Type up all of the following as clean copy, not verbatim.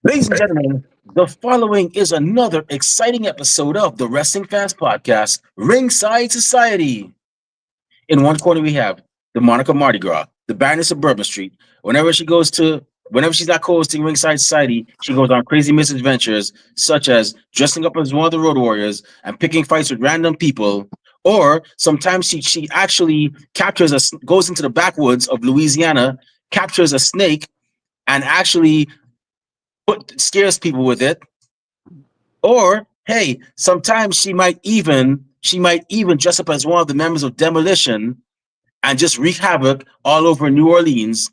Ladies and gentlemen, the following is another exciting episode of the Wrestling Fans Podcast, Ringside Society. In one corner, we have the Monica Mardi Gras, the Baroness of Bourbon Street. Whenever she's not co-hosting Ringside Society, she goes on crazy misadventures, such as dressing up as one of the Road Warriors and picking fights with random people. Or sometimes she actually goes into the backwoods of Louisiana, captures a snake, and actually scares people with it. Or hey, sometimes she might even dress up as one of the members of Demolition and just wreak havoc all over New Orleans.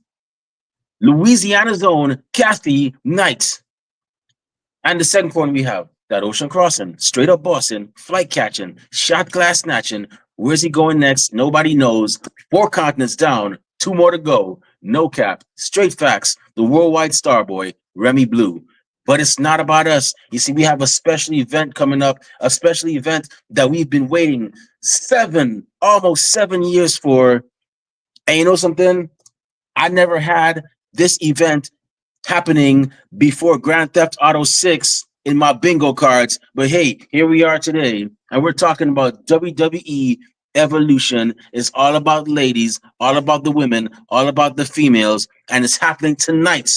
Louisiana's own Kathy Knight. And the second corner we have that Ocean Crossing, straight up Boston, flight catching, shot glass snatching. Where's he going next? Nobody knows. 4 continents down, 2 more to go. No cap, straight facts. The worldwide star boy, Remy Blue. But it's not about us. You see, we have a special event coming up, a special event that we've been waiting almost 7 years for. And you know something? I never had this event happening before Grand Theft Auto 6 in my bingo cards. But hey, here we are today, and we're talking about WWE Evolution. It's all about ladies, all about the women, all about the females, and it's happening tonight.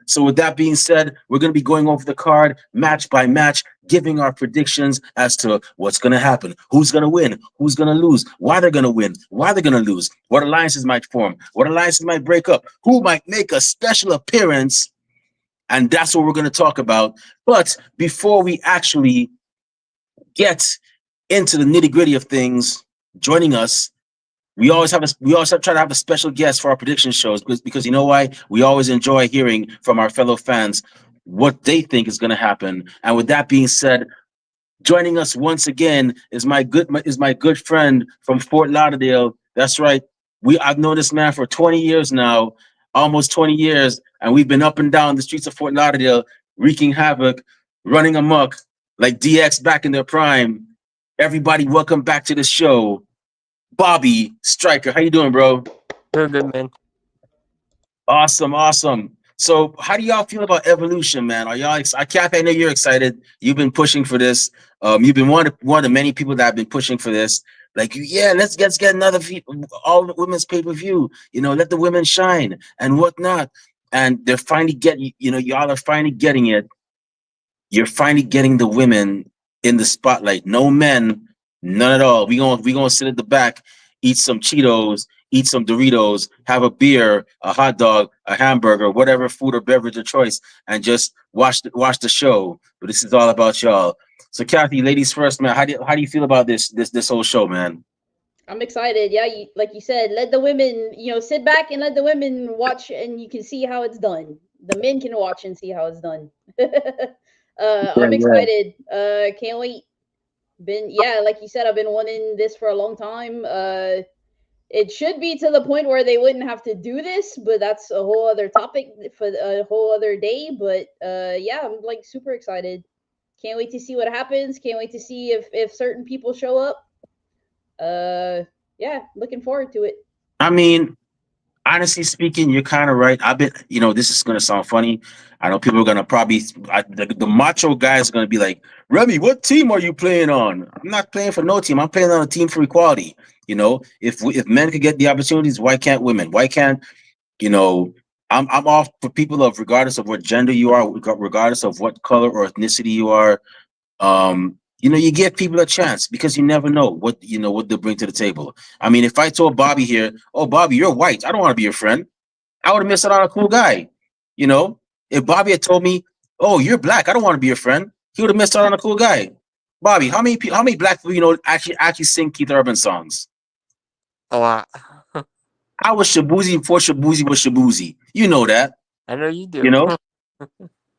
So with that being said, we're going to be going over the card match by match, giving our predictions as to what's going to happen, who's going to win, who's going to lose, why they're going to win, why they're going to lose, what alliances might form, what alliances might break up, who might make a special appearance, and that's what we're going to talk about. But before we actually get into the nitty-gritty of things, joining us, we always try to have a special guest for our prediction shows because you know why? We always enjoy hearing from our fellow fans what they think is going to happen. And with that being said, joining us once again is my good friend from Fort Lauderdale. That's right. I've known this man for 20 years now, almost 20 years, and we've been up and down the streets of Fort Lauderdale, wreaking havoc, running amok like DX back in their prime. Everybody, welcome back to the show. Bobby Striker, how you doing, bro? Doing good, man. Awesome, awesome. So, how do y'all feel about Evolution, man? Are y'all? Kathy, I know you're excited. You've been pushing for this. You've been one of the many people that have been pushing for this. Like, yeah, let's get another all women's pay per view. Let the women shine and whatnot. And they're finally getting. Y'all are finally getting it. You're finally getting the women in the spotlight. No men, none at all. We gonna sit at the back, eat some Cheetos, eat some Doritos, have a beer, a hot dog, a hamburger, whatever food or beverage of choice, and just watch the show. But this is all about y'all. So, Kathy, ladies first, man. How do you feel about this whole show, man? I'm excited. Yeah, like you said, let the women, sit back and let the women watch, and you can see how it's done. The men can watch and see how it's done. Yeah, I'm yeah. excited. Can't wait. Yeah, like you said, I've been wanting this for a long time. It should be to the point where they wouldn't have to do this, but that's a whole other topic for a whole other day. But yeah, I'm like super excited. Can't wait to see what happens. Can't wait to see if certain people show up. Yeah, looking forward to it. I mean, honestly speaking, you're kind of right. This is going to sound funny. I know people are going to the macho guys are going to be like, Remy, what team are you playing on? I'm not playing for no team. I'm playing on a team for equality. If men could get the opportunities, why can't women? Why can't, you know, I'm all for people of regardless of what gender you are, regardless of what color or ethnicity you are. You give people a chance because you never know what they'll bring to the table. I mean, if I told Bobby here, "Oh, Bobby, you're white. I don't want to be your friend," I would have missed out on a cool guy. You know, if Bobby had told me, "Oh, you're black. I don't want to be your friend," he would have missed out on a cool guy. Bobby, how many black people actually sing Keith Urban songs? A lot. I was Shabuzi before Shabuzi was Shabuzi. You know that. I know you You do. know.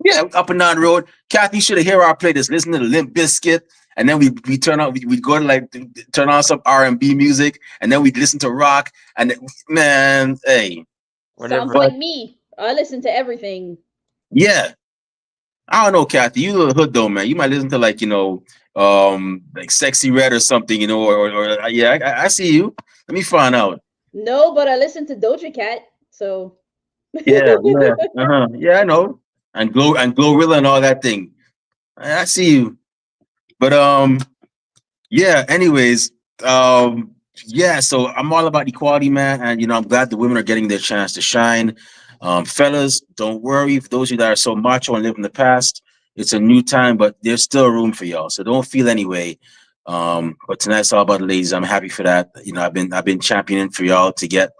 Yeah, up and down the road. Kathy should have heard our playlist. Listen to the Limp Bizkit, and then we turn on. We go to turn on some R&B music, and then we listen to rock. And man, hey, Sounds Whatever. but like me. I listen to everything. yeah, I don't know, Kathy. You little hood though, man. You might listen to like Sexy Red or something, or yeah. I see you. Let me find out. No, but I listen to Doja Cat. So Yeah, yeah, yeah. I and Glorilla and all that thing. I see you. But yeah. Anyways, um, yeah. So I'm all about equality, man, and I'm glad the women are getting their chance to shine. Fellas, don't worry. For those of you that are so macho and live in the past, it's a new time, but there's still room for y'all. So don't feel anyway. But tonight's all about the ladies. I'm happy for that. I've been championing for y'all to get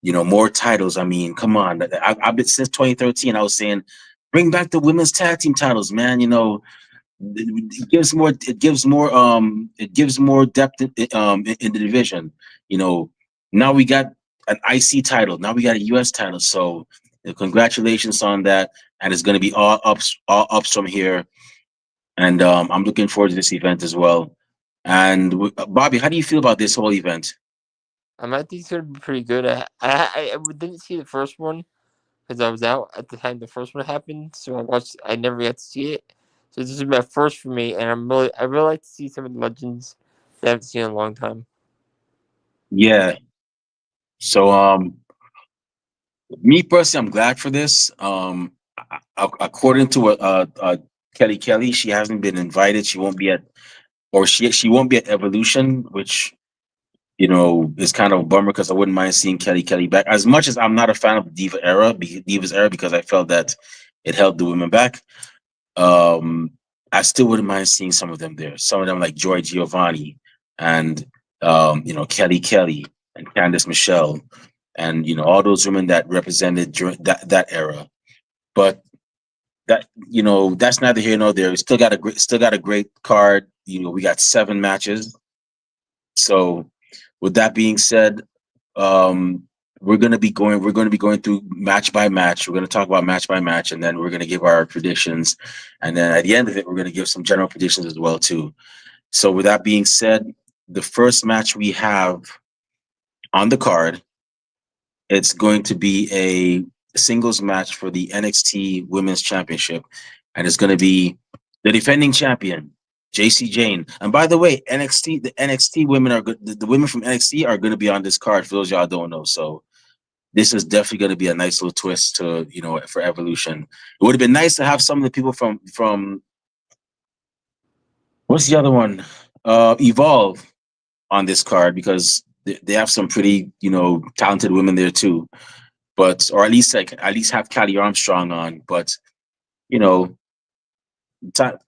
more titles. I mean, come on. I've been since 2013. I was saying, bring back the women's tag team titles, man. It gives more depth in the division. You know, now we got an IC title. Now we got a US title. So congratulations on that. And it's going to be all ups from here. And I'm looking forward to this event as well. And Bobby, how do you feel about this whole event? I think it's gonna be pretty good. I didn't see the first one because I was out at the time the first one happened, so I never got to see it. So this is my first for me, and I really like to see some of the legends that I haven't seen in a long time. Yeah. So me personally, I'm glad for this. According to Kelly, she hasn't been invited. She won't be at, or she won't be at Evolution, which is kind of a bummer because I wouldn't mind seeing Kelly back. As much as I'm not a fan of the Divas era, because I felt that it held the women back. Um, I still wouldn't mind seeing some of them there. Some of them like Joy Giovanni and Kelly and Candice Michelle and all those women that represented during that era. But that's neither here nor there. We still got a great card. We got 7 matches. So with that being said, um, we're going to be going through match by match. We're going to talk about match by match, and then we're going to give our predictions. And then at the end of it, we're going to give some general predictions as well too. So with that being said, the first match we have on the card, it's going to be a singles match for the NXT Women's Championship, and it's going to be the defending champion, JC Jane. And by the way, the NXT women are good. The women from NXT are going to be on this card. For those y'all don't know, so this is definitely going to be a nice little twist to for Evolution. It would have been nice to have some of the people from what's the other one, Evolve, on this card because they have some pretty talented women there too. But or at least have Callie Armstrong on. But you know,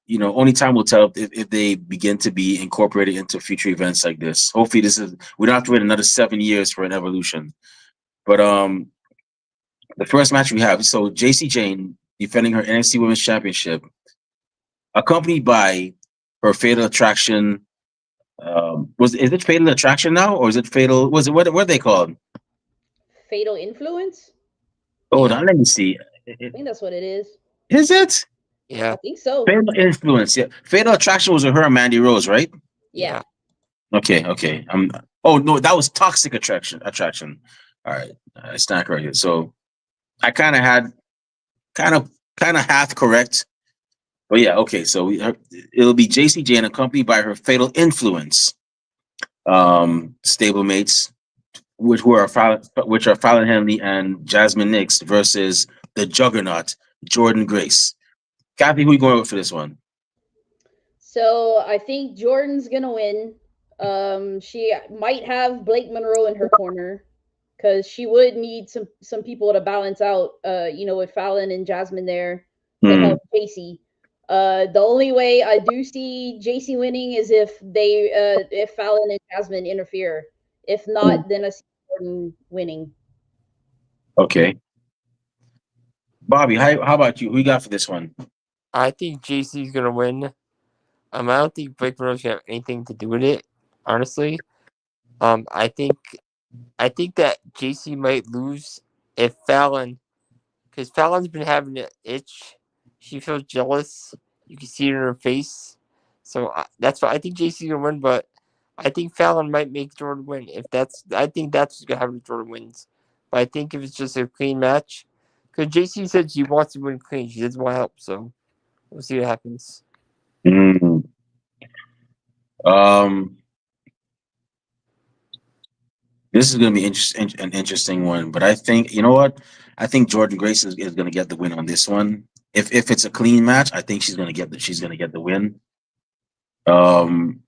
only time will tell if they begin to be incorporated into future events like this. Hopefully, we don't have to wait another 7 years for an Evolution. But the first match we have, so JC Jane defending her NXT Women's Championship, accompanied by her Fatal Attraction. Is it Fatal Attraction now, or is it Fatal? Was it what are they called? Fatal Influence? Hold Yeah. on, let me see. I think that's what it is. Is it Yeah, I think so. Fatal Influence? Yeah, Fatal Attraction was with her and Mandy Rose, right? Yeah. Okay. Oh no, that was Toxic Attraction. All right, I stand corrected. So I kind of had kind of half correct, but yeah, okay. So it'll be JC Jane accompanied by her Fatal Influence stablemates, which are Fallon Henley and Jasmine Nix versus the Juggernaut Jordan Grace. Kathy, who you going with for this one? So I think Jordan's gonna win. She might have Blake Monroe in her corner because she would need some people to balance out. With Fallon and Jasmine there to Hmm. help JC. The only way I do see JC winning is if Fallon and Jasmine interfere. If not, then I see Jordan winning. Okay, Bobby, how about you? Who you got for this one? I think JC's gonna win. I don't think Blake Rose have anything to do with it, honestly. I think that JC might lose if Fallon, because Fallon's been having an itch. She feels jealous. You can see it in her face. So that's why I think JC's gonna win. But I think Fallon might make Jordan win. I think that's what's gonna happen if Jordan wins. But I think if it's just a clean match, because JC said she wants to win clean, she doesn't want help. So we'll see what happens. Hmm. Um, this is going to be an interesting one, but I think you know what? I think Jordan Grace is going to get the win on this one, if it's a clean match, I think she's gonna get the win. Um,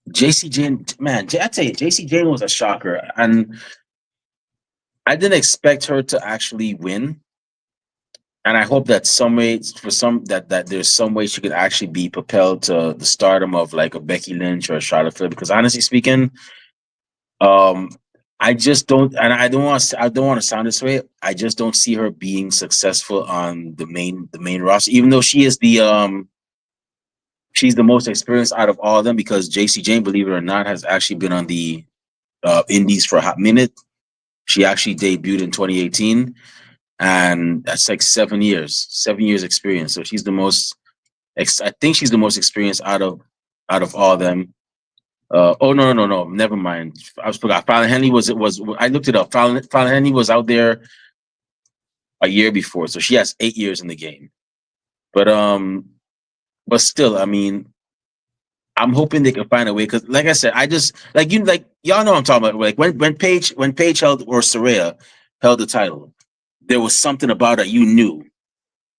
JC Jane, man, I tell you, JC Jane was a shocker, and I didn't expect her to actually win. And I hope that some way for some that there's some way she could actually be propelled to the stardom of like a Becky Lynch or a Charlotte Flair. Because honestly speaking, um, I just don't, and I don't want to sound this way. I just don't see her being successful on the main roster, even though she's the most experienced out of all of them. Because JC Jane, believe it or not, has actually been on the Indies for a hot minute. She actually debuted in 2018, and that's like 7 years experience. So she's the most. I think she's the most experienced out of all of them. Oh no, never mind. I was forgot. Fallon Henley was I looked it up. Fallon Henley was out there a year before, so she has 8 years in the game. But but still, I mean, I'm hoping they can find a way because, like I said, I just like y'all know what I'm talking about. Like when Paige held or Saraya held the title, there was something about it you knew she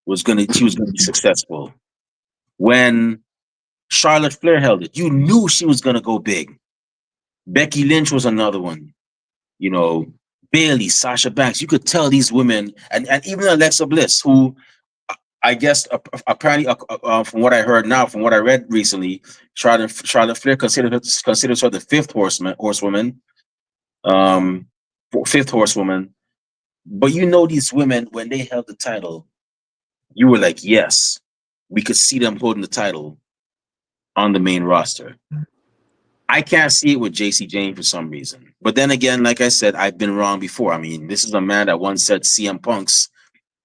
was gonna be successful. When Charlotte Flair held it, you knew she was gonna go big. Becky Lynch was another one. You know, Bailey, Sasha Banks. You could tell these women, and even Alexa Bliss, who I guess apparently, from what I heard now, from what I read recently, Charlotte Flair considers her the horsewoman, um, fifth horsewoman. But you know, these women when they held the title, you were like, yes, we could see them holding the title on the main roster. I can't see it with JC Jane for some reason. But then again, like I said, I've been wrong before. I mean, this is a man that once said CM Punk's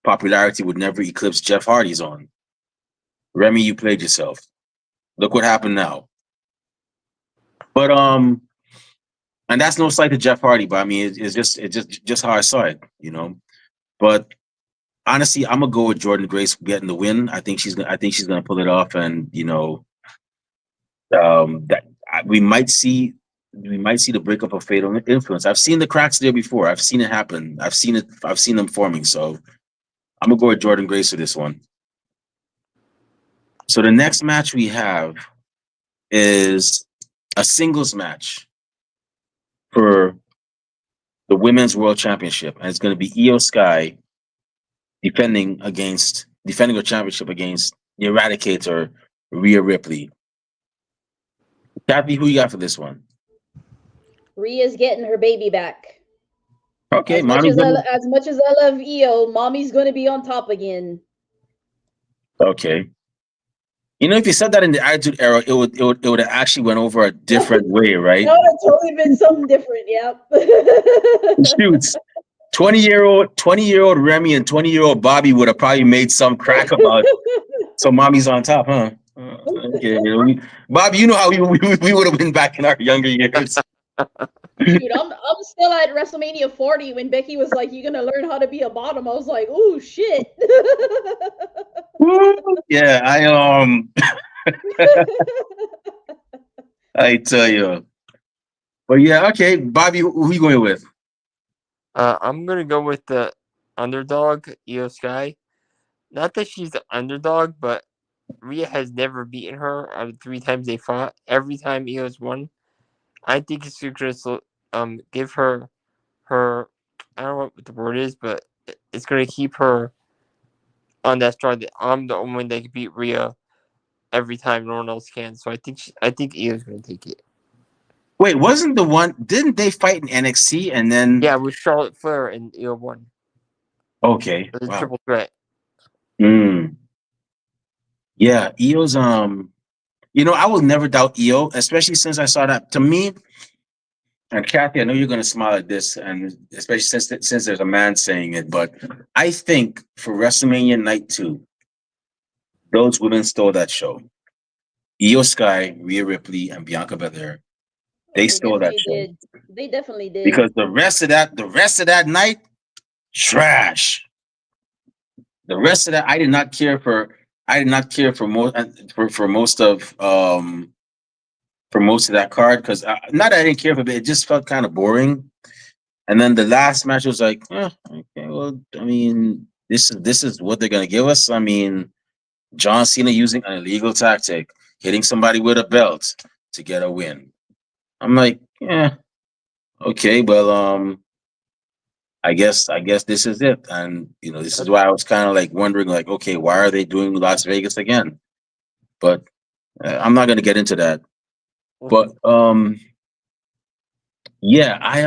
popularity would never eclipse Jeff Hardy's on. Remy, you played yourself. Look what happened now. But and that's no slight to Jeff Hardy, but I mean it's just how I saw it, you know. But honestly, I'm gonna go with Jordan Grace getting the win. I think she's gonna pull it off, and you know, that we might see the breakup of Fatal Influence. I've seen the cracks there before. I've seen it happen. I've seen them forming. So I'm gonna go with Jordan Grace for this one. So the next match we have is a singles match for the Women's World Championship, and it's going to be Io Sky defending her championship against the Eradicator Rhea Ripley. Kathy, who you got for this one? Rhea's getting her baby back. Okay, As much as I love Io, mommy's going to be on top again. Okay. You know, if you said that in the Attitude Era, it would have actually went over a different way, right? That would have totally been something different. Yep. Shoots. 20-year-old Remy and 20-year-old Bobby would have probably made some crack about it. So mommy's on top, huh? Okay. Bobby, you know how we would have been back in our younger years. Dude, I'm still at WrestleMania 40 when Becky was like, "You're gonna learn how to be a bottom." I was like, "Ooh, shit." Yeah, I tell you. But yeah, okay, Bobby, who you going with? I'm gonna go with the underdog, Io Sky. Not that she's the underdog, but Rhea has never beaten her out of 3 times they fought. Every time Io's won, I think it's gonna give her I don't know what the word is, but it's gonna keep her on that strong that I'm the only one that can beat Rhea every time no one else can. So I think Io's gonna take it. Wait, wasn't the one? Didn't they fight in NXT and then? Yeah, with Charlotte Flair and Io won. Okay, It was a wow. triple threat. Yeah, Io's you know, I will never doubt Io, especially since I saw that. To me, and Kathy, I know you're gonna smile at this, and especially since there's a man saying it, but I think for WrestleMania Night 2, those women stole that show. Io Sky, Rhea Ripley, and Bianca Belair. They stole that show. Did. They definitely did. Because the rest of that night, trash. The rest of that, I did not care for. I did not care for most for most of that card because not that I didn't care for it, but it just felt kind of boring. And then the last match was like, okay, well, I mean, this is what they're gonna give us. I mean, John Cena using an illegal tactic, hitting somebody with a belt to get a win. I'm like, yeah, okay, well, I guess this is it, and this is why I was kind of like wondering, like, okay, why are they doing Las Vegas again? But I'm not gonna get into that. But yeah, I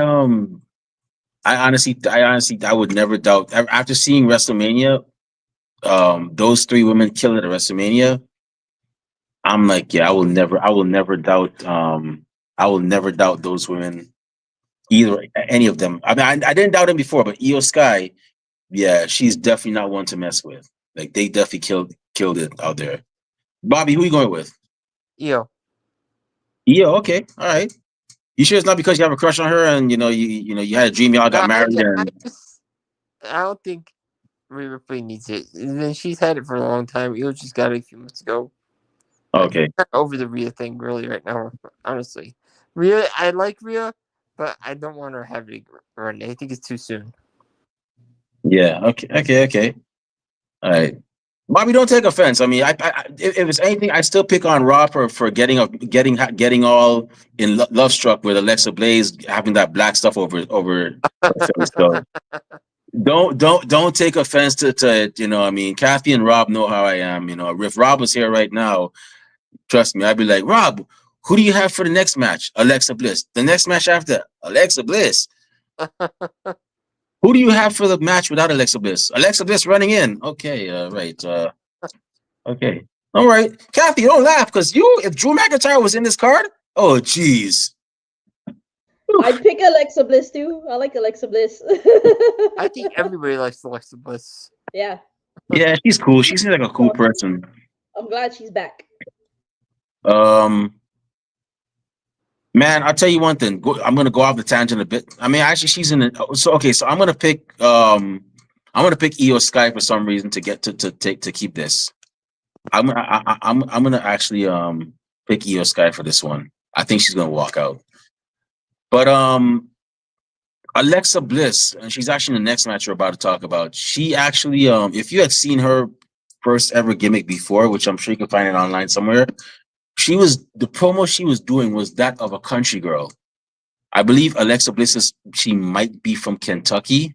honestly, I would never doubt after seeing WrestleMania, those three women kill it at WrestleMania. I'm like, yeah, I will never doubt those women either, any of them. I mean, I didn't doubt him before, but Io Sky, yeah, she's definitely not one to mess with. Like they definitely killed it out there. Bobby, who you going with? Io. Io, okay, all right. You sure it's not because you have a crush on her and you had a dream y'all No, got married and I don't think Rhea Ripley needs it. And then she's had it for a long time. Io just got it a few months ago. okay, I'm over the Rhea thing really right now, honestly. Rhea, I like Rhea, but I don't want her having run. I think it's too soon. yeah, okay. All right. Bobby, don't take offense. I mean, if it's anything, I still pick on Raw for getting all in love struck with Alexa Blaze having that black stuff over her face. So don't take offense to it. I mean, Kathy and Rob know how I am. If Rob was here right now, trust me, I'd be like, Rob, who do you have for the next match? Alexa Bliss. The next match after Alexa Bliss. Who do you have for the match without Alexa Bliss? Alexa Bliss running in. Okay, right. Okay. All right. Kathy, don't laugh because if Drew McIntyre was in this card, oh jeez. I'd pick Alexa Bliss too. I like Alexa Bliss. I think everybody likes Alexa Bliss. Yeah, Yeah, she's cool. She seems like a cool person. I'm glad she's back. Um Man, I'll tell you one thing. I'm gonna go off the tangent a bit. I mean, actually, she's in it. So okay, so I'm gonna pick Io Sky for some reason to get to keep this. I'm gonna actually pick Io Sky for this one. I think she's gonna walk out. But Alexa Bliss, and she's actually in the next match we're about to talk about. She actually, if you had seen her first ever gimmick before, which I'm sure you can find it online somewhere, the promo she was doing was that of a country girl. I believe Alexa Bliss she might be from Kentucky.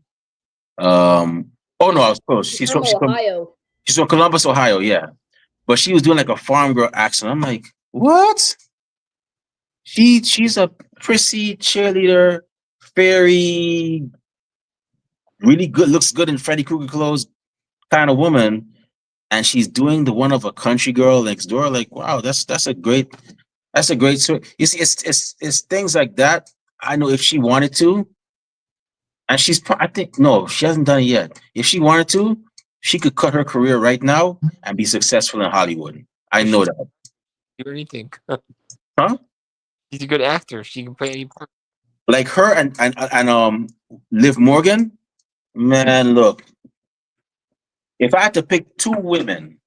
Oh no, I was close. She's She's from from she's from Ohio. she's from Columbus, Ohio. Yeah, but she was doing like a farm girl accent. I'm like, what? She's a prissy cheerleader, very really good, looks good in Freddy Krueger clothes kind of woman, and she's doing the one of a country girl next door. Like, wow, that's a great story. You see, it's things like that. I know if she wanted to, and I think no, she hasn't done it yet. If she wanted to, she could cut her career right now and be successful in Hollywood. I know that, Do anything. huh? She's a good actor. She can play any part. Like her and Liv Morgan. Man, look, if I had to pick two women,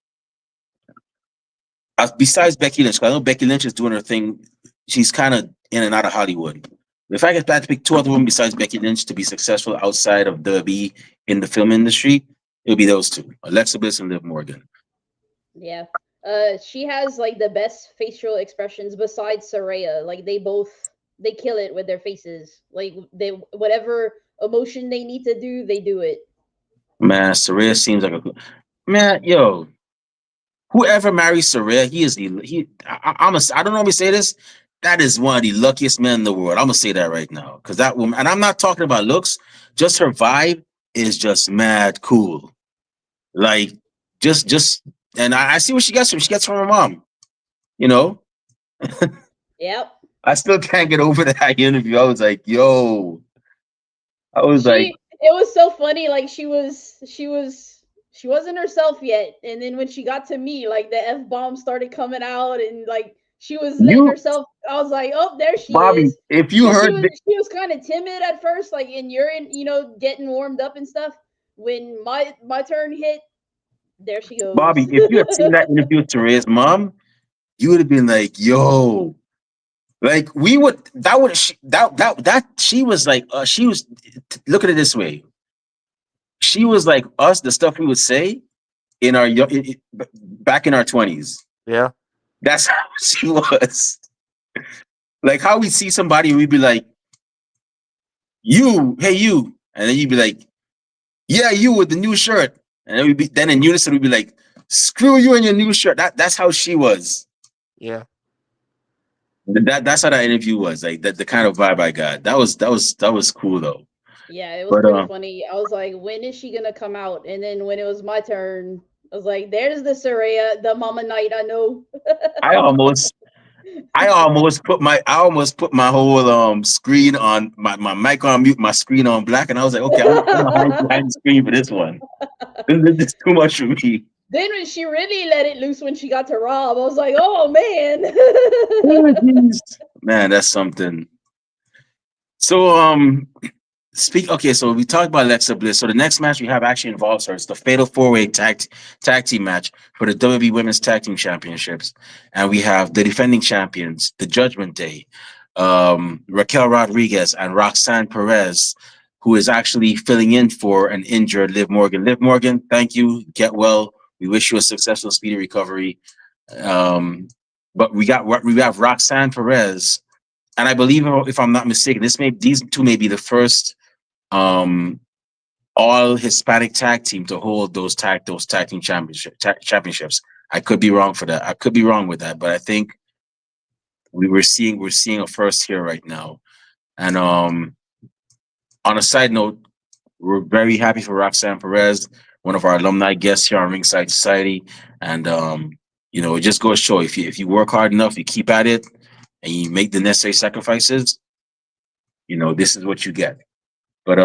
besides Becky Lynch, 'cause I know Becky Lynch is doing her thing. She's kind of in and out of Hollywood. If I had to pick two other women besides Becky Lynch to be successful outside of WWE in the film industry, it would be those two: Alexa Bliss and Liv Morgan. Yeah. She has like the best facial expressions besides Saraya. Like they kill it with their faces. Like they whatever emotion they need to do, they do it. Man, Saraya seems like a man. Yo, whoever marries Saraya, he is the he. I don't normally say this. That is one of the luckiest men in the world. I'm gonna say that right now because that woman, and I'm not talking about looks. Just her vibe is just mad cool. Like just, and I see what she gets from. She gets from her mom. You know, Yep. I still can't get over that interview. I was like, yo, I was like, It was so funny. Like she wasn't herself yet, and then when she got to me, like the f bomb started coming out, and like she was letting you, herself. I was like, oh, there she Bobby, is. if you Because heard, she was kind of timid at first, like and you're in, getting warmed up and stuff. When my turn hit, there she goes. Bobby, if you had seen that interview with Teresa's mom, you would have been like, yo, like we would that she was like she was look at it this way. She was like us. The stuff we would say in our back in our 20s. Yeah. That's how she was. Like how we see somebody, we'd be like, "You, hey you," and then you'd be like, "Yeah, you with the new shirt," and then in unison we'd be like, "Screw you and your new shirt." That's how she was. Yeah. That's how that interview was. Like that the kind of vibe I got. That was cool though. Yeah, it was But pretty funny. I was like, when is she gonna come out? And then when it was my turn, I was like, there's the Saraya, the Mama Knight I know. I almost I almost put my whole screen on my mic on mute, my screen on black, and I was like, okay, I'm gonna hide behind the screen for this one. This is too much for me. Then when she really let it loose when she got to Rob, I was like, oh man. Oh, jeez. Man, that's something. So okay, so we talked about Alexa Bliss. So the next match we have actually involves her. It's the Fatal Four-Way tag team match for the WWE Women's Tag Team Championships, and we have the defending champions, the Judgment Day, Raquel Rodriguez and Roxanne Perez, who is actually filling in for an injured Liv Morgan. Liv Morgan, thank you. Get well. We wish you a successful, speedy recovery. But we have Roxanne Perez, and I believe, if I'm not mistaken, these two may be the first um all Hispanic tag team to hold those tag team championships. I could be wrong for that. I could be wrong with that, but I think we're seeing a first here right now. And on a side note, we're very happy for Roxanne Perez, one of our alumni guests here on Ringside Society. And it just goes to show, if you work hard enough, you keep at it, and you make the necessary sacrifices, this is what you get. But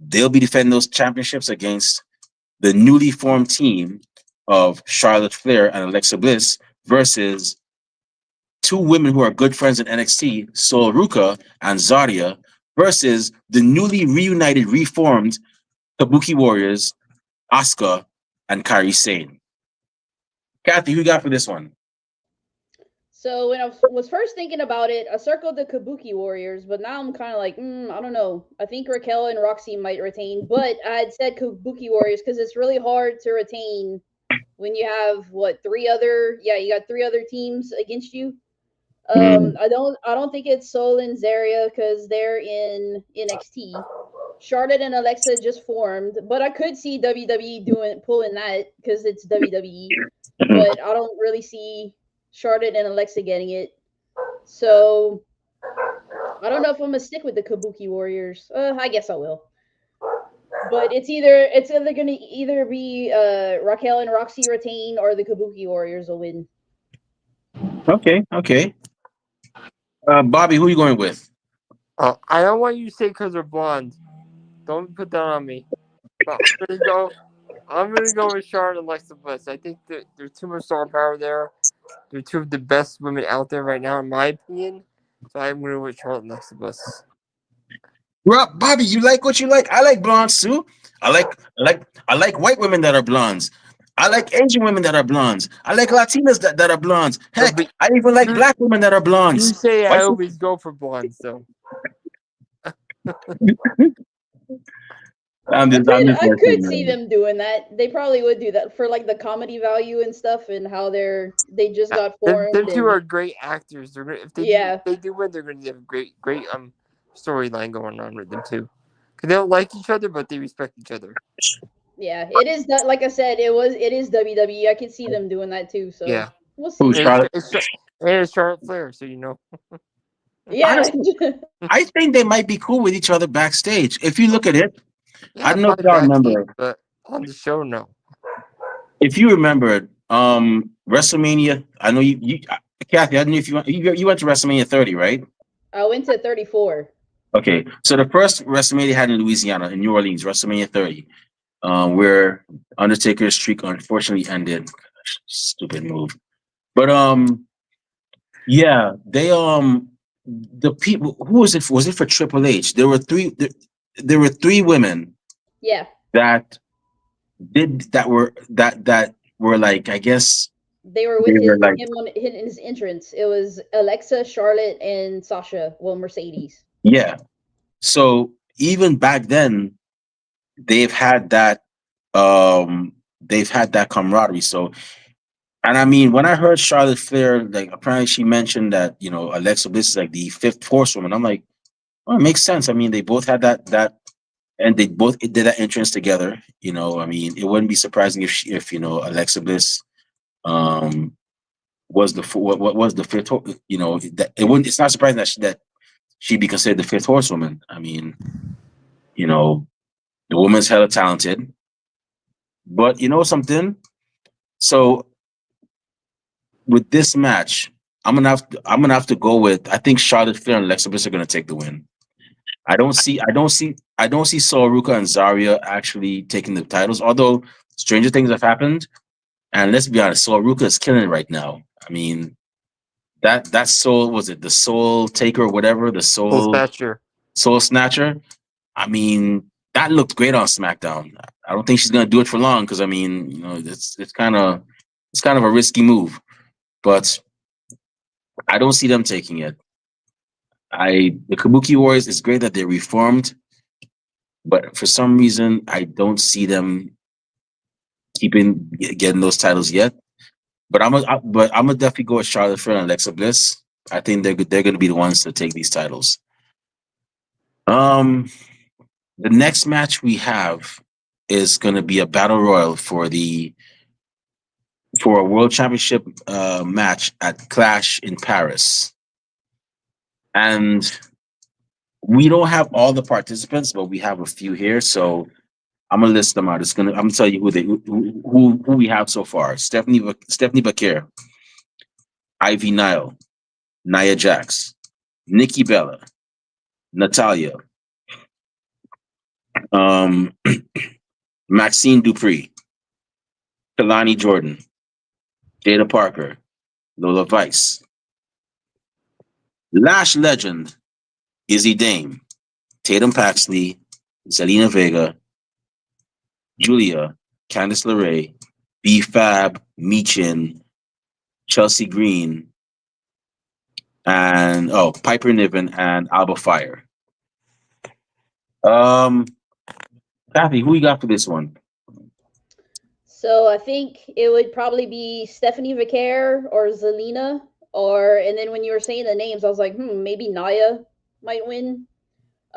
they'll be defending those championships against the newly formed team of Charlotte Flair and Alexa Bliss versus two women who are good friends in NXT, Sol Ruka and Zarya, versus the newly reunited, reformed Kabuki Warriors, Asuka and Kairi Sane. Kathy, who you got for this one? So when I was first thinking about it, I circled the Kabuki Warriors, but now I'm kind of like, I don't know. I think Raquel and Roxy might retain, but I had said Kabuki Warriors because it's really hard to retain when you have you got three other teams against you. Mm. I don't think it's Sol and Zaria because they're in NXT. Charlotte and Alexa just formed, but I could see WWE pulling that because it's WWE. But I don't really see Charlotte and Alexa getting it. So I don't know if I'm gonna stick with the Kabuki Warriors. I guess I will. But it's either gonna either be Raquel and Roxy retain or the Kabuki Warriors will win. Okay. Bobby, who are you going with? I don't want you to say because they're blonde. Don't put that on me. But I'm gonna go with Charlotte and Alexa Bliss. I think that there's too much star power there. They're two of the best women out there right now, in my opinion. So I'm gonna go with Charlotte and Alexa Bliss. Well, Bobby, you like what you like. I like blondes too. I like white women that are blondes. I like Asian women that are blondes. I like Latinas that are blondes. Heck, But I even like you, black women that are you blondes. say Why I should- always go for blondes, though. I'm just I messing could see around. them doing that. They probably would do that for like the comedy value and stuff and how they just got Them formed two and are great actors. They're gonna, yeah. if they do win, they're going to have a great storyline going on with them too. Because they don't like each other, but they respect each other. Yeah, it is that like I said, it is WWE. I can see them doing that too, so Yeah, we'll Who, see. and Charlotte? it's Charlotte Flair, so you know. Yeah. Honestly, I think they might be cool with each other backstage. If you look at it, I Yeah, don't know if probably y'all backstage, remember. but on the show, no. If you remember, WrestleMania. I know Kathy. I don't know if you went to WrestleMania 30, right? I went to 34. Okay, so the first WrestleMania had in Louisiana, in New Orleans, WrestleMania 30, where Undertaker's streak unfortunately ended. Gosh, stupid move. But yeah, the people, who was it for? Was it for Triple H? There were three women Yeah. that were like, I guess They were with they were like, him on his entrance. It was Alexa, Charlotte, and Sasha. Well, Mercedes. yeah. So even back then, they've had that they've had that camaraderie. So, and I mean, when I heard Charlotte Flair, like apparently she mentioned that Alexa Bliss is like the fifth horsewoman. I'm like, oh, it makes sense. I mean, they both had that, and they both did that entrance together. I mean, it wouldn't be surprising if Alexa Bliss um was what was the fifth. That it wouldn't. It's not surprising that she'd be considered the fifth horsewoman. I mean, you know, the woman's hella talented, but you know something. So with this match, I'm gonna have to go with. I think Charlotte Flair and Alexa Bliss are gonna take the win. I don't see Sol Ruka and Zarya actually taking the titles. Although stranger things have happened, and let's be honest, Sol Ruka is killing it right now. I mean, that Soul, was it the Soul Taker or whatever, the Full Soul stature. Soul Snatcher. I mean, that looked great on SmackDown. I don't think she's gonna do it for long because I mean, it's kind of a risky move, but I don't see them taking it. The Kabuki Warriors, it's great that they reformed, but for some reason I don't see them getting those titles yet. But I'm gonna definitely go with Charlotte Flair and Alexa Bliss. I think they're gonna be the ones to take these titles. Um, the next match we have is gonna be a battle royal for a world championship match at Clash in Paris, and we don't have all the participants, but we have a few here. So I'm gonna list them out. I'm gonna tell you who we have so far. Stephanie Bakir, Ivy Nile, Nia Jax, Nikki Bella, Natalia, um, Maxine Dupree, Kalani Jordan, Jada Parker, Lola Vice, Lash Legend, Izzy Dame, Tatum Paxley, Zelina Vega, Julia, Candice LeRae, B Fab, Meechin, Chelsea Green, and Piper Niven and Alba Fire. Um, Kathy, who you got for this one? So I think it would probably be Stephanie Vicaire or Zelina, and then when you were saying the names, I was like, maybe Naya might win.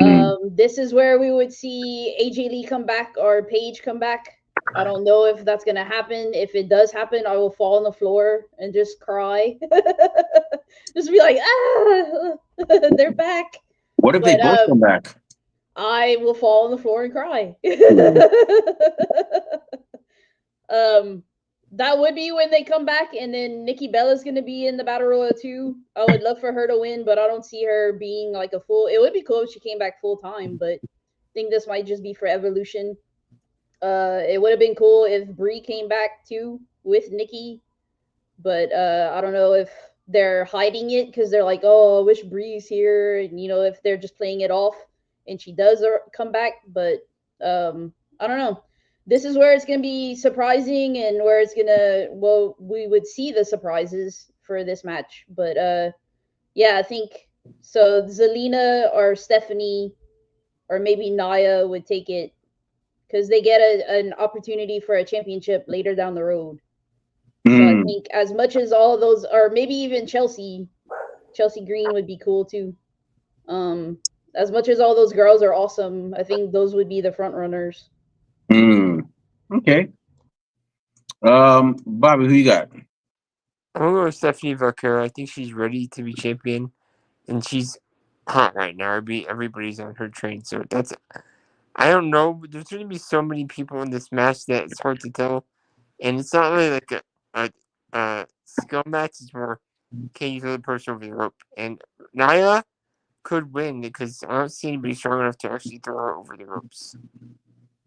Mm, This is where we would see AJ Lee come back or Paige come back. I don't know if that's gonna happen. If it does happen, I will fall on the floor and just cry. Just be like, they're back. what if they But both come back? I will fall on the floor and cry. Mm, um, that would be when they come back, and then Nikki Bella's gonna be in the battle royal too. I would love for her to win, but I don't see her being like a full. It would be cool if she came back full time, but I think this might just be for Evolution. It would have been cool if Brie came back too with Nikki, but I don't know if they're hiding it because they're like, oh, I wish Bree's here, and if they're just playing it off, and she does come back, but I don't know. This is where it's gonna be surprising, and where it's gonna we would see the surprises for this match, but yeah, I think so. Zelina or Stephanie or maybe Naya would take it because they get an opportunity for a championship later down the road. So I mm, think as much as all of those, or maybe even Chelsea Green would be cool too. Um, as much as all those girls are awesome, I think those would be the front runners. mm. Okay. Bobby, who you got? I'm gonna go with Stephanie Vicaire. I think she's ready to be champion, and she's hot right now. Everybody's on her train, so that's. I don't know. There's going to be so many people in this match that it's hard to tell, and it's not really like a skill match. It's more can you throw the person over the rope, and Naya could win because I don't see anybody strong enough to actually throw her over the ropes.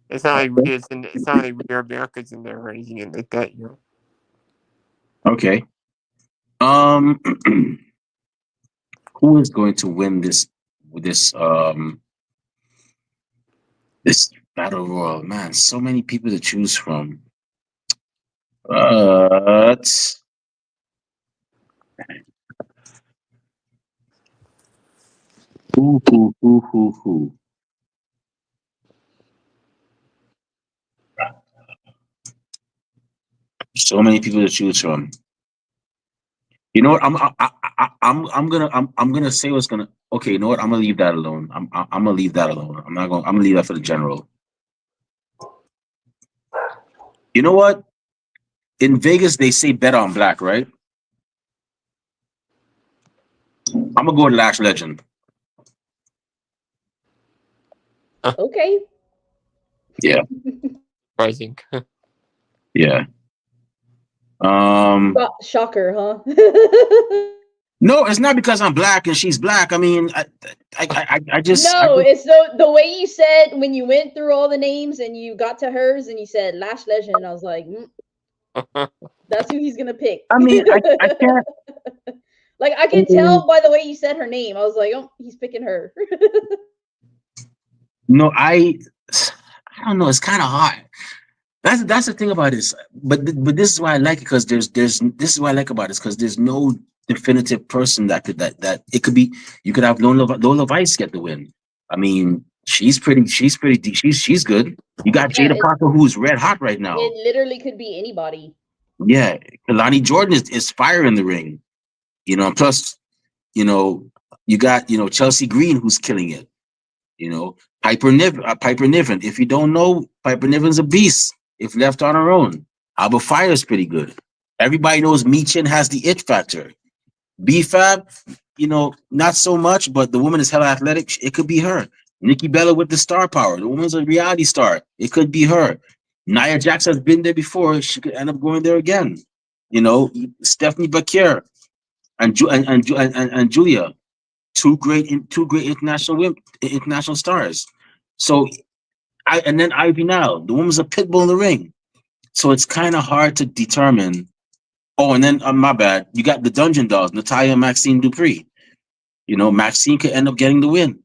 It's not like Rhea's in. It's not like Rhea Bianca's in there or anything like that. Okay. Um, who is going to win this battle royal? Man, so many people to choose from. But who? So many people to choose from. You know what? I'm gonna say what's gonna. Okay, you know what? I'm gonna leave that alone. I'm gonna leave that alone. I'm not going. I'm gonna leave that for the general. You know what? In Vegas, they say bet on black, right? I'm gonna go with Lash Legend. Okay. Yeah, Surprising. yeah. Um, Shocker, huh? no, it's not because I'm black and she's black. I mean, I just, No, it's the way you said when you went through all the names and you got to hers and you said Lash Legend. I was like, that's who he's gonna pick. I mean, I can't. Like I I can mean, tell by the way you said her name. I was like, oh, he's picking her. no, I don't know. It's kind of hard. That's the thing about this. But this is why I like it because there's this is what I like about this because there's no definitive person that it could be. You could have Lola Vice get the win. I mean, she's good. You got Yeah, Jada Parker who's red hot right now. it literally could be anybody. Yeah, Kalani Jordan is fire in the ring. You know, and plus, you know, you got Chelsea Green who's killing it. You know, Piper Niven. If you don't know, Piper Niven's a beast. If left on her own, Alba Fire is pretty good. Everybody knows Michin has the it factor. B-Fab, not so much, but the woman is hella athletic. It could be her. Nikki Bella with the star power. The woman's a reality star. It could be her. Nia Jax has been there before. She could end up going there again. Stephanie Bakir and Julia, two great international stars. So and then Ivy now, the woman's a pit bull in the ring. So it's kind of hard to determine. Oh, and then my bad, you got the Dungeon Dolls, Natalia and Maxine Dupree. Maxine could end up getting the win.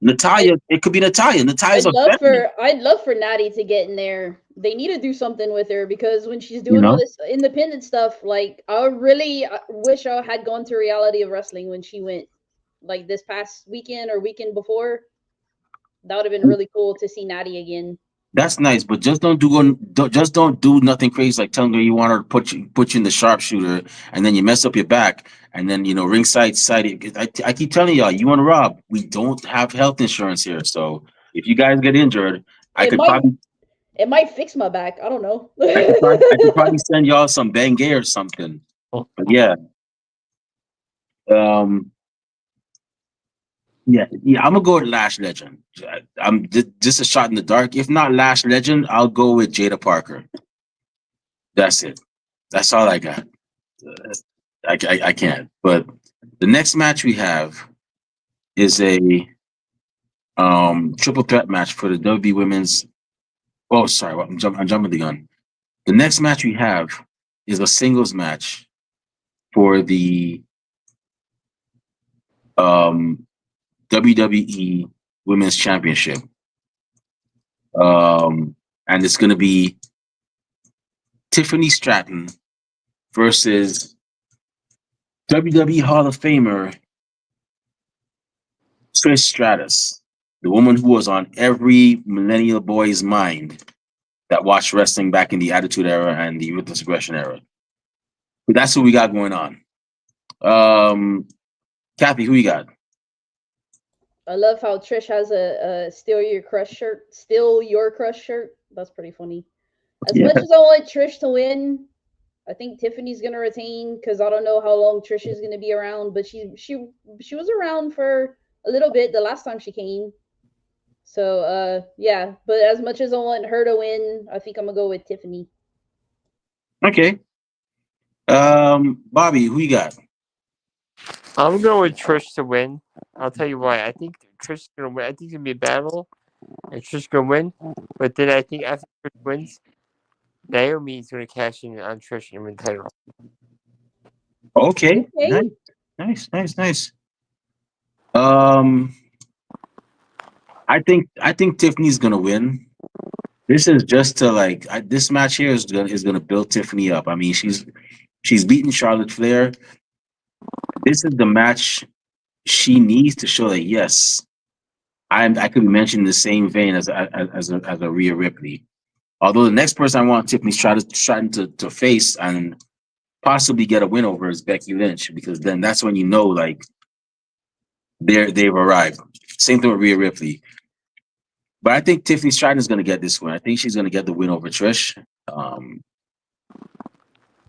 I, Natalia, it could be Natalia. Natalia's a veteran. I'd love for Natty to get in there. They need to do something with her because when she's You doing all know, this independent stuff, like I really wish I had gone to Reality of Wrestling when she went, like this past weekend or weekend before. That would have been really cool to see Natty again. that's nice, but just don't do nothing crazy like telling her you want her to put you in the sharpshooter, and then you mess up your back, and then ringside side. I keep telling y'all, you want to rob. We don't have health insurance here, so if you guys get injured, I It could might probably it might fix my back. I don't know. I could probably send y'all some Bengay or something. But yeah, um, yeah, I'm gonna go with Lash Legend. I'm just a shot in the dark. If not Lash Legend, I'll go with Jada Parker. That's it. That's all I got. I can't. But the next match we have is a triple threat match for the WWE Women's. Oh, sorry, I'm jumping the gun. The next match we have is a singles match for the um, WWE Women's Championship. And it's going to be Tiffany Stratton versus WWE Hall of Famer Trish Stratus, the woman who was on every millennial boy's mind that watched wrestling back in the Attitude Era and the Ruthless Aggression Era. But that's what we got going on. Kathy, who you got? I love how Trish has a "Steal Your Crush" shirt. Steal Your Crush shirt. That's pretty funny. As Yeah, much as I want Trish to win, I think Tiffany's gonna retain because I don't know how long Trish is gonna be around, but she was around for a little bit the last time she came. So yeah, but as much as I want her to win, I think I'm gonna go with Tiffany. okay. Bobby, who you got? I'm going with Trish to win. I'll tell you why. I think Trish is gonna win. I think it's gonna be a battle, and Trish is gonna win. But then I think after Trish wins, Naomi is gonna cash in on Trish and win the title. Okay, Okay. nice. Um, I think Tiffany's gonna win. This is just to this match here is gonna build Tiffany up. I mean, she's beaten Charlotte Flair. This is the match she needs to show that yes, I could be mentioned in the same vein as a Rhea Ripley. Although the next person I want Tiffany Stratton to face and possibly get a win over is Becky Lynch, because then that's when you know like they've arrived. Same thing with Rhea Ripley. But I think Tiffany Stratton is going to get this win. I think she's going to get the win over Trish.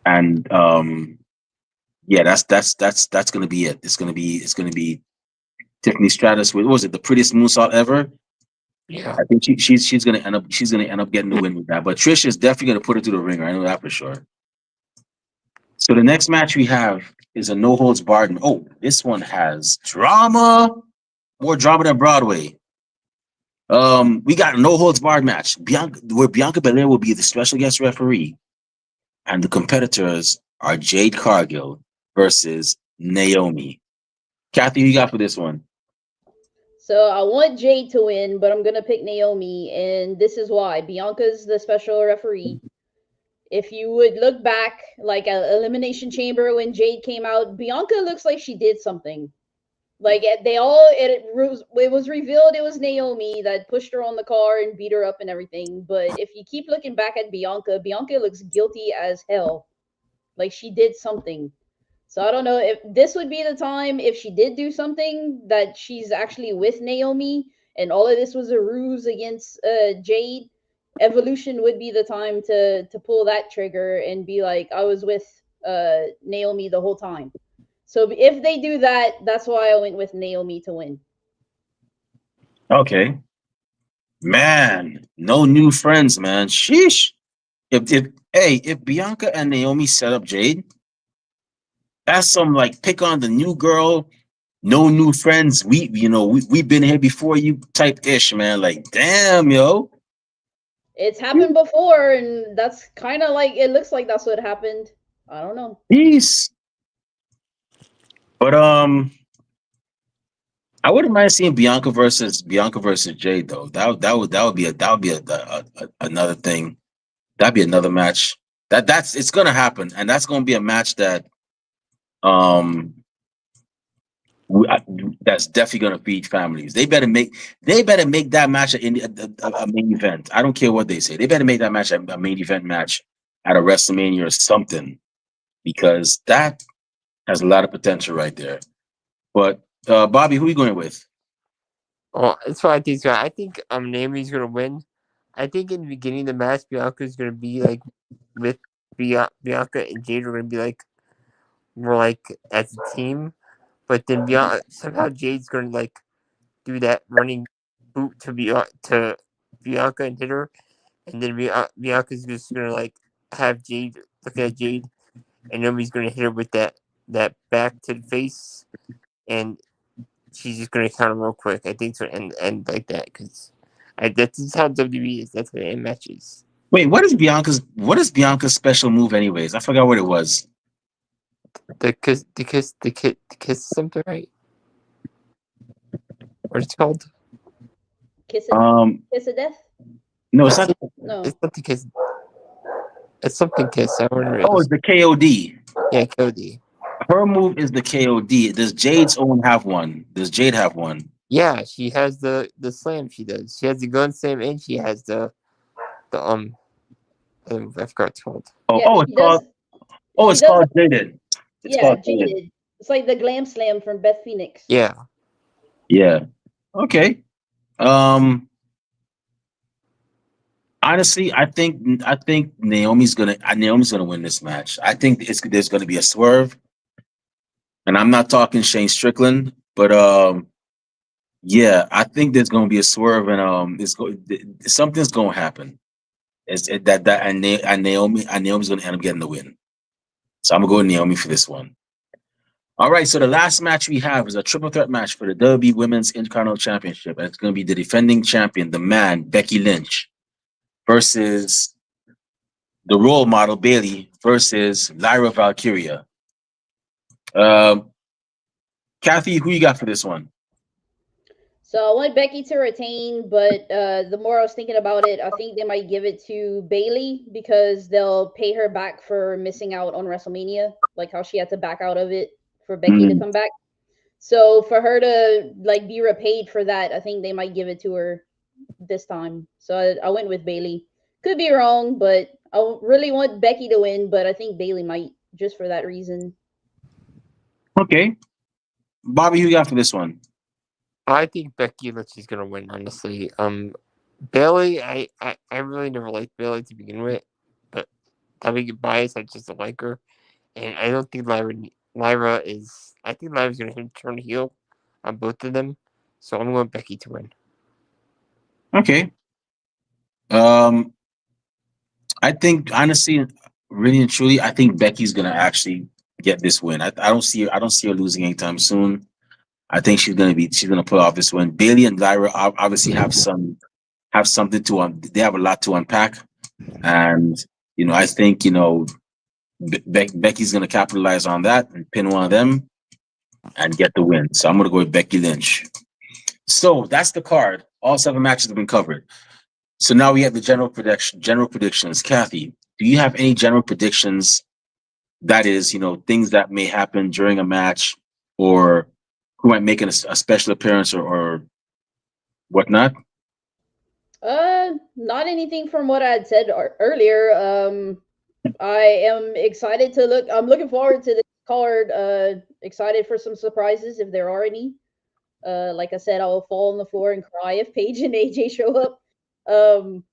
And yeah, that's going to be it. It's going to be Tiffany Stratus with, what was it, the prettiest moonsault ever? Yeah. I think she's going to end up getting the win with that. But Trish is definitely going to put her through the ringer. I know that for sure. So the next match we have is a no holds barred. Oh, this one has drama, more drama than Broadway. We got a no holds barred match. Where Bianca Belair will be the special guest referee, and the competitors are Jade Cargill versus Naomi. Kathy, who you got for this one? So I want Jade to win, but I'm gonna pick Naomi, and this is why. Bianca's the special referee. If you would look back, like at Elimination Chamber when Jade came out, Bianca looks like she did something. Like it was revealed it was Naomi that pushed her on the car and beat her up and everything. But if you keep looking back at Bianca, Bianca looks guilty as hell. Like she did something. So I don't know if this would be the time if she did do something that she's actually with Naomi and all of this was a ruse against Jade. Evolution would be the time to pull that trigger and be like, I was with Naomi the whole time. So if they do that, that's why I went with Naomi to win. Okay. Man, no new friends, man. Sheesh. If Bianca and Naomi set up Jade, that's some like pick on the new girl, no new friends. We've been here before you type ish, man. Like, damn, yo. It's happened before, and that's kind of like it looks like that's what happened. I don't know. Peace. But I wouldn't mind seeing Bianca versus Jade though. That would be another thing. That'd be another match. That's it's gonna happen, and that's gonna be a match that um that's definitely gonna feed families. They better make that match a main event. I don't care what they say. They better make that match a main event match at a WrestleMania or something, because that has a lot of potential right there. But Bobby, who are you going with? Well, that's what I think. So I think Naomi's gonna win. I think in the beginning of the match, Bianca's gonna be like with Bianca and Jade are gonna be like more like as a team, but then somehow Jade's gonna like do that running boot to Bianca and hit her, and then Bianca's just gonna like have Jade look at Jade, and Naomi's gonna hit her with that back to the face, and she's just gonna count him real quick. I think so, and like that because that's how WWE is. That's what end matches. Wait, what is Bianca's special move anyways? I forgot what it was. The kiss something, right? What it's called? Kiss of kiss of death? No, it's not. No. It's not the kiss. It's something kiss. I wonder. Oh, it's the KOD. Yeah, Cody. Her move is the KOD. Does Jade's own have one? Does Jade have one? Yeah, she has the slam. She does. She has the gun slam, and she has the I forgot what it's called. Oh, Yeah, it's she called. does. Oh, She it's does. called Jaded. It's Yeah, called Jaded. Jaded. It's like the glam slam from Beth Phoenix. Yeah, Yeah. Okay. Um. Honestly, I think Naomi's gonna win this match. I think there's gonna be a swerve, and I'm not talking Shane Strickland, but yeah, I think there's gonna be a swerve, and something's gonna happen. It's it, that and, Na- and Naomi's gonna end up getting the win. So I'm gonna go with Naomi for this one. All right, so the last match we have is a triple threat match for the WWE Women's Intercontinental Championship, and it's gonna be the defending champion, the man Becky Lynch, versus the role model Bailey versus Lyra Valkyria. Um, Kathy, who you got for this one? So I want Becky to retain, but the more I was thinking about it, I think they might give it to Bailey because they'll pay her back for missing out on WrestleMania, like how she had to back out of it for Becky to come back. So for her to like be repaid for that, I think they might give it to her this time. So I went with Bailey Could be wrong, but I really want Becky to win, but I think Bailey might just for that reason. Okay, Bobby, who you got for this one? I think Becky Lynch is gonna win. Honestly, Bailey, I really never liked Bailey to begin with, but I may get biased. I just don't like her, and I don't think Lyra is. I think Lyra's gonna turn heel on both of them, so I'm going Becky to win. Okay. Um, I think honestly, really and truly, I think Becky's gonna actually get this win. I don't see her losing anytime soon. I think she's gonna pull off this win. Bailey and Lyra obviously have something to they have a lot to unpack, and I think Becky's gonna capitalize on that and pin one of them and get the win. So I'm gonna go with Becky Lynch. So that's the card. All 7 matches have been covered. So now we have the general predictions. Kathy, do you have any general predictions? That is, things that may happen during a match, or who might make a special appearance, or whatnot. Not anything from what I had said earlier. I am excited to look. I'm looking forward to this card. Excited for some surprises if there are any. Like I said, I will fall on the floor and cry if Paige and AJ show up. Um,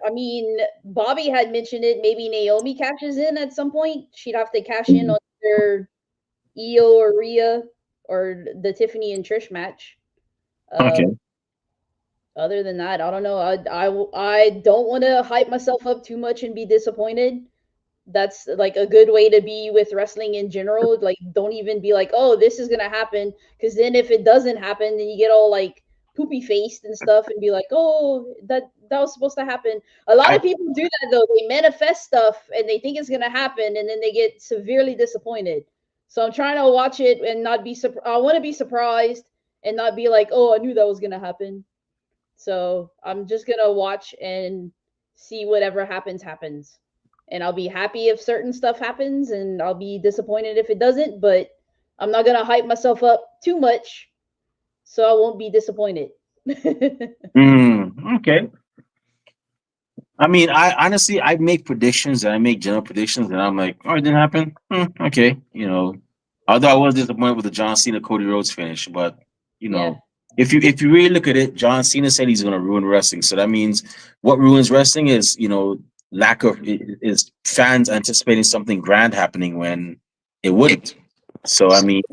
I mean, Bobby had mentioned it. Maybe Naomi cashes in at some point. She'd have to cash in on their Io or Rhea or the Tiffany and Trish match. Okay. Other than that, I don't know. I don't want to hype myself up too much and be disappointed. That's like a good way to be with wrestling in general. Like, don't even be like, oh, this is gonna happen, because then if it doesn't happen, then you get all like poopy faced and stuff, and be like, oh, that was supposed to happen. A lot I of people do that though. They manifest stuff and they think it's gonna happen, and then they get severely disappointed. So I'm trying to watch it and not be I want to be surprised and not be like, oh, I knew that was gonna happen. So I'm just gonna watch and see whatever happens. And I'll be happy if certain stuff happens, and I'll be disappointed if it doesn't. But I'm not gonna hype myself up too much, so I won't be disappointed. okay. I mean, I honestly I make predictions and I make general predictions, and I'm like, oh, it didn't happen. Okay, Although I was disappointed with the John Cena Cody Rhodes finish, but you Yeah, know, if you really look at it, John Cena said he's going to ruin wrestling. So that means what ruins wrestling is lack of is fans anticipating something grand happening when it wouldn't. So I mean,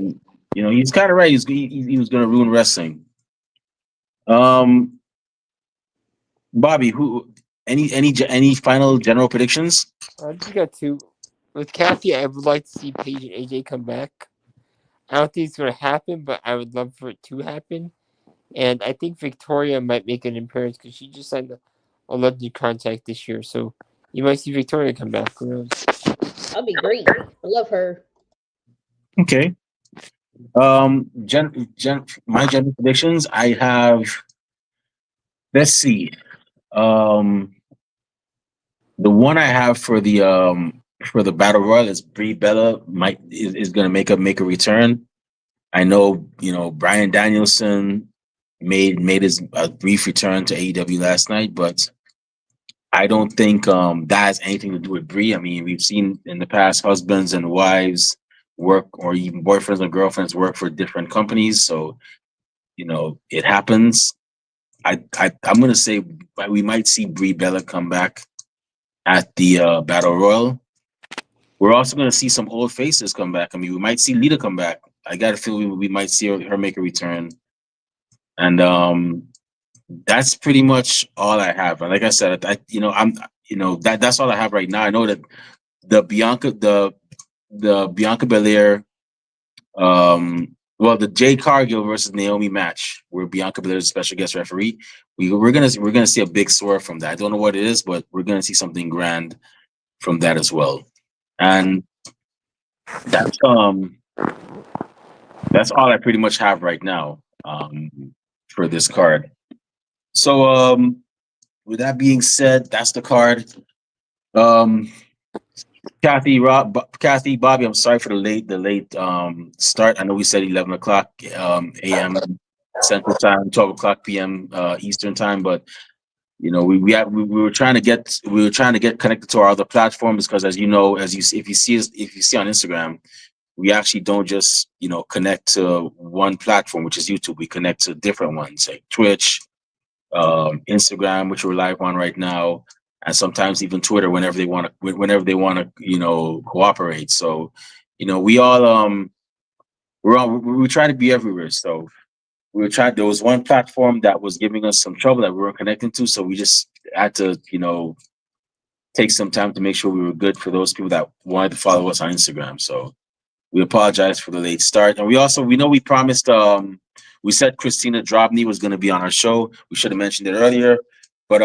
he's kind of right. He was going to ruin wrestling. Um, Bobby, who any final general predictions? I just got two. With Kathy, I would like to see Paige and AJ come back. I don't think it's going to happen, but I would love for it to happen. And I think Victoria might make an appearance because she just signed a London contract this year. So you might see Victoria come back. Who knows? that'd be great. I love her. Okay. My general predictions. I have. Let's see. Um, the one I have for the battle royal is Brie Bella is going to make a return. I know Brian Danielson made his brief return to AEW last night, but I don't think that has anything to do with Brie. I mean, we've seen in the past husbands and wives work, or even boyfriends and girlfriends work for different companies, so it happens. I'm gonna say we might see Brie Bella come back at the Battle Royal. We're also gonna see some old faces come back. I mean, we might see Lita come back. I got a feeling we might see her make a return, and that's pretty much all I have. And like I said, that's all I have right now. I know that the Bianca Belair, the Jade Cargill versus Naomi match, where Bianca Belair is a special guest referee. We're gonna see a big swerve from that. I don't know what it is, but we're gonna see something grand from that as well. And that's that's all I pretty much have right now for this card. So with that being said, that's the card. Kathy, Bobby, I'm sorry for the late start. I know we said 11 o'clock a.m. Central Time, 12 o'clock p.m. Eastern Time, but We were trying to get connected to our other platforms because, as you know, if you see on Instagram, we actually don't just connect to one platform, which is YouTube. We connect to different ones like Twitch, Instagram, which we're live on right now, and sometimes even Twitter whenever they want to cooperate. So we all we try to be everywhere. So there was one platform that was giving us some trouble that we weren't connecting to, so we just had to take some time to make sure we were good for those people that wanted to follow us on Instagram. So we apologize for the late start, and we know we promised. We said Christina Drobny was going to be on our show. We should have mentioned it earlier, but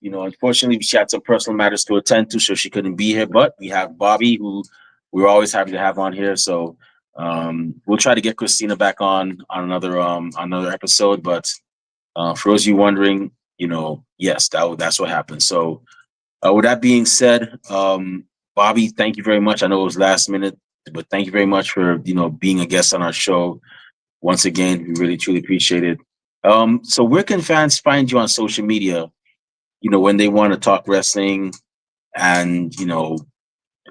unfortunately, she had some personal matters to attend to, so she couldn't be here. But we have Bobby, who we're always happy to have on here. So we'll try to get Christina back on another episode. But for those of you wondering, yes, that's what happened. So with that being said, Bobby, thank you very much. I know it was last minute, but thank you very much for being a guest on our show. Once again, we really truly appreciate it. So where can fans find you on social media? When they want to talk wrestling and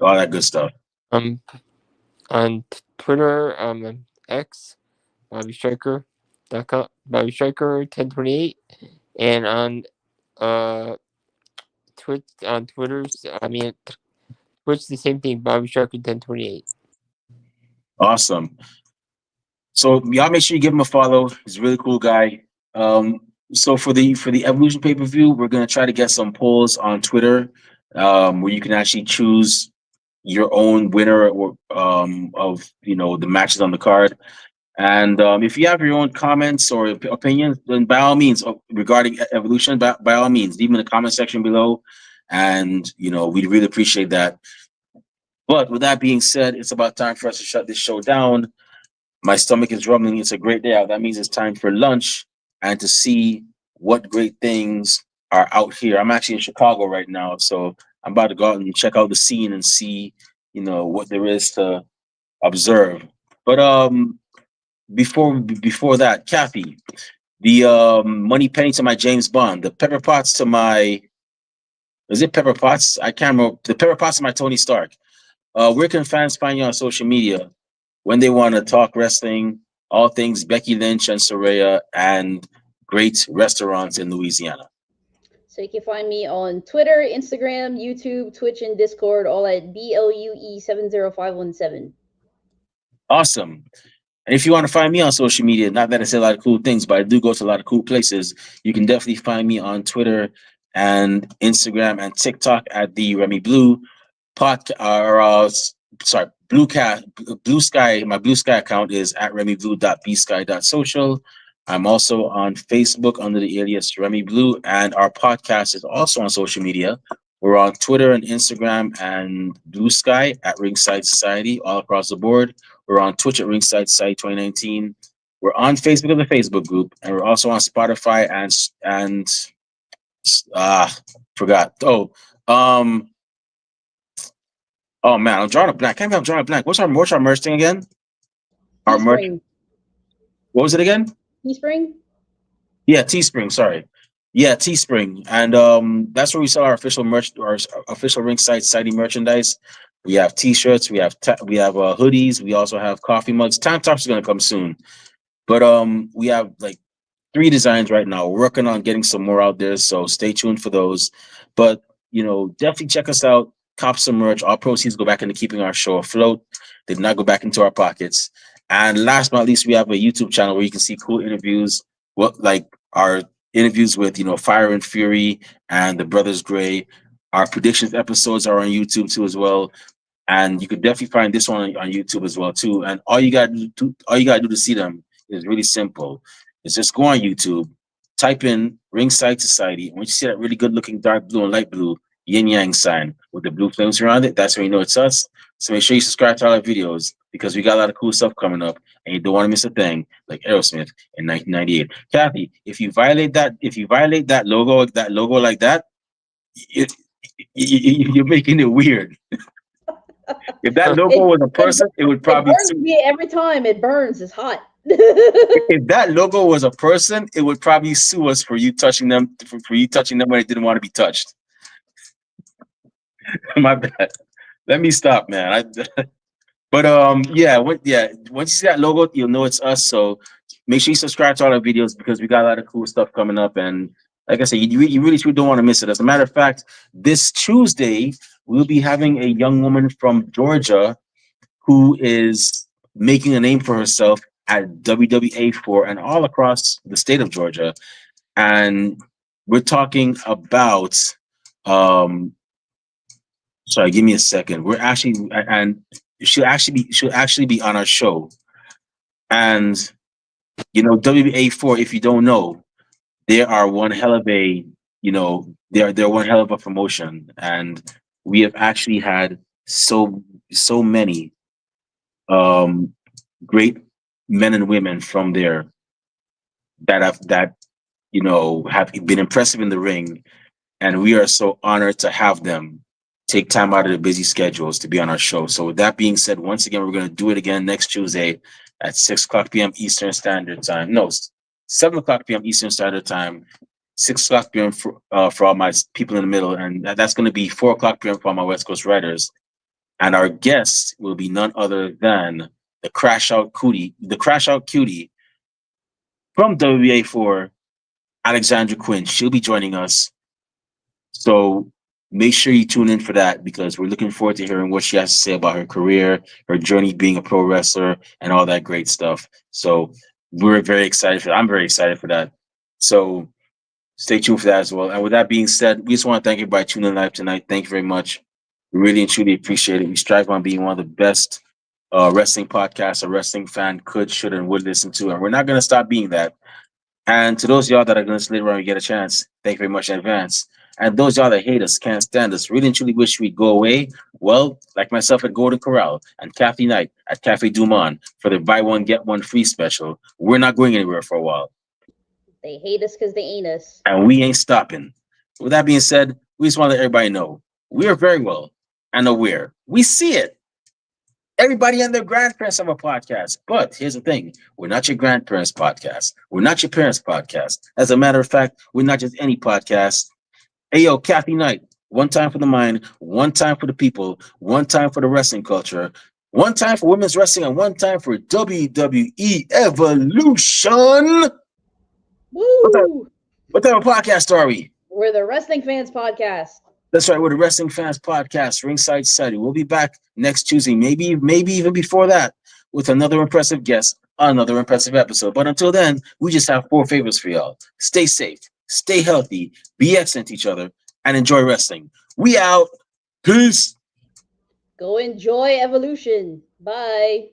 all that good stuff. Um, on Twitter, X, Bobby Striker, Bobby Striker 1028, and on Twitter's, Twitch the same thing, Bobby Striker 1028. Awesome. So y'all make sure you give him a follow. He's a really cool guy. So for the Evolution pay-per-view, we're gonna try to get some polls on Twitter, where you can actually choose your own winner of the matches on the card. And if you have your own comments or opinions, then by all means regarding Evolution, by all means, leave them in the comment section below, and we'd really appreciate that. But with that being said, it's about time for us to shut this show down. My stomach is rumbling. It's a great day out. That means it's time for lunch and to see what great things are out here. I'm actually in Chicago right now, so I'm about to go out and check out the scene and see, what there is to observe. But before that, Kathy, the money penny to my James Bond, the pepper pots to my, is it pepper pots? I can't remember. The pepper pots to my Tony Stark. Where can fans find you on social media when they want to talk wrestling, all things Becky Lynch and Soraya, and great restaurants in Louisiana? So you can find me on Twitter, Instagram, YouTube, Twitch, and Discord, all at BLUE70517. Awesome. And if you want to find me on social media, not that I say a lot of cool things, but I do go to a lot of cool places, you can definitely find me on Twitter and Instagram and TikTok at the Remy Blue Blue Sky. My Blue Sky account is at remyblue.bsky.social. I'm also on Facebook under the alias Remy Blue, and our podcast is also on social media. We're on Twitter and Instagram and Blue Sky at Ringside Society all across the board. We're on Twitch at Ringside Society 2019. We're on Facebook in the Facebook group, and we're also on Spotify and forgot. Oh man, I'm drawing a blank. I can't believe I'm drawing a blank. What's our merch thing again? Our merch. Teespring. What was it again? Teespring? Yeah, Teespring. Sorry. Yeah, Teespring, and that's where we sell our official merch, our official Ringside Society merchandise. We have T-shirts, we have hoodies, we also have coffee mugs. Tank tops are gonna come soon, but we have like 3 designs right now. We're working on getting some more out there, so stay tuned for those. But definitely check us out. Cop some merch. All proceeds go back into keeping our show afloat. They do not go back into our pockets. And last but not least, we have a YouTube channel where you can see cool interviews, like our interviews with Fire and Fury and the Brothers Gray. Our predictions episodes are on YouTube too as well. And you could definitely find this one on YouTube as well too. And all you gotta do to see them is really simple. It's just go on YouTube, type in Ringside Society. And when you see that really good looking dark blue and light blue yin yang sign with the blue flames around it, that's when you know it's us. So make sure you subscribe to all our videos because we got a lot of cool stuff coming up, and you don't want to miss a thing like Aerosmith in 1998. Kathy, if you violate that logo like that, you're making it weird. If that logo was a person, it would probably burns me every time. It burns. It's hot. If that logo was a person, it would probably sue us for you touching them for you touching them when they didn't want to be touched. My bad. Let me stop, man. But yeah, once you see that logo, you'll know it's us. So make sure you subscribe to all our videos because we got a lot of cool stuff coming up. And like I said, you really truly don't want to miss it. As a matter of fact, this Tuesday we'll be having a young woman from Georgia who is making a name for herself at WWA4 and all across the state of Georgia. And we're talking about um sorry, give me a second. We're actually and she'll actually be on our show. And WBA4, if you don't know, they are one hell of a they're one hell of a promotion. And we have actually had so many um great men and women from there that have been impressive in the ring, and we are so honored to have them take time out of their busy schedules to be on our show. So with that being said, once again, we're going to do it again next Tuesday at 6 o'clock p.m. Eastern Standard Time. No, 7 o'clock p.m. Eastern Standard Time, 6 o'clock p.m. For all my people in the middle, and that's going to be 4 o'clock p.m. for all my West Coast writers. And our guest will be none other than the Crash Out Cutie from WBA4, Alexandra Quinn. She'll be joining us. So make sure you tune in for that because we're looking forward to hearing what she has to say about her career, her journey being a pro wrestler, and all that great stuff. So we're very excited for that. I'm very excited for that. So stay tuned for that as well. And with that being said, we just want to thank everybody tuning in live tonight. Thank you very much. We really and truly appreciate it. We strive on being one of the best wrestling podcasts a wrestling fan could, should, and would listen to. And we're not going to stop being that. And to those of y'all that are going to slip around and get a chance, thank you very much in advance. And those y'all that hate us, can't stand us, really and truly wish we'd go away. Well, like myself at Golden Corral and Kathy Knight at Cafe Dumont for the buy one, get one free special, we're not going anywhere for a while. They hate us because they ain't us. And we ain't stopping. With that being said, we just want to let everybody know we are very well and aware. We see it. Everybody and their grandparents have a podcast. But here's the thing. We're not your grandparents' podcast. We're not your parents' podcast. As a matter of fact, we're not just any podcast. Hey, yo, Kathy Knight. One time for the mind, one time for the people, one time for the wrestling culture, one time for women's wrestling, and one time for WWE Evolution. Woo! What type of podcast are we? We're the Wrestling Fans Podcast. That's right. We're the Wrestling Fans Podcast, Ringside Society. We'll be back next Tuesday, maybe even before that, with another impressive guest, another impressive episode. But until then, we just have 4 favors for y'all. Stay safe, stay healthy, be excellent to each other, and enjoy wrestling. We out. Peace. Go enjoy Evolution. Bye.